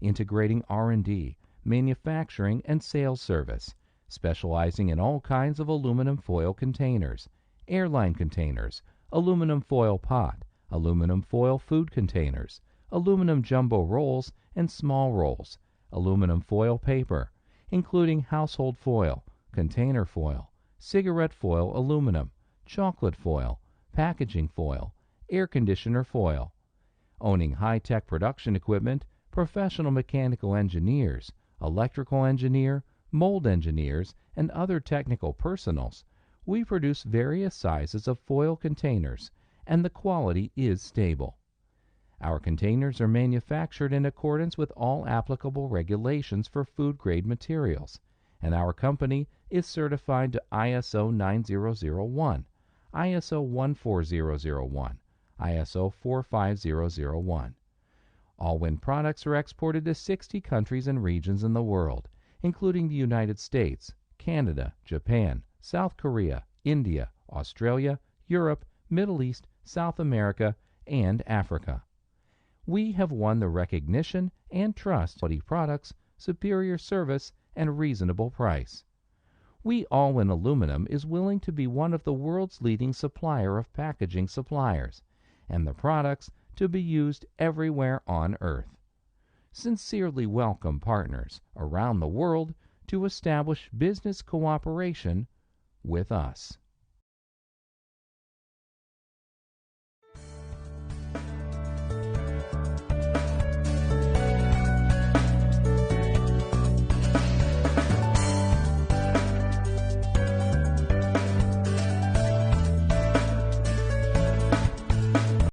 integrating R&D, manufacturing, and sales service, specializing in all kinds of aluminum foil containers, airline containers, aluminum foil pot, aluminum foil food containers, aluminum jumbo rolls and small rolls, aluminum foil paper, including household foil, container foil, cigarette foil aluminum, chocolate foil, packaging foil, air conditioner foil. Owning high-tech production equipment, professional mechanical engineers, electrical engineer, mold engineers, and other technical personals, we produce various sizes of foil containers, and the quality is stable. Our containers are manufactured in accordance with all applicable regulations for food-grade materials, and our company is certified to ISO 9001, ISO 14001, ISO 45001. Allwyn products are exported to 60 countries and regions in the world, including the United States, Canada, Japan, South Korea, India, Australia, Europe, Middle East, South America, and Africa. We have won the recognition and trust of quality products, superior service, and reasonable price. We Allwyn Aluminum is willing to be one of the world's leading supplier of packaging suppliers, and the products to be used everywhere on Earth. Sincerely welcome partners around the world to establish business cooperation with us.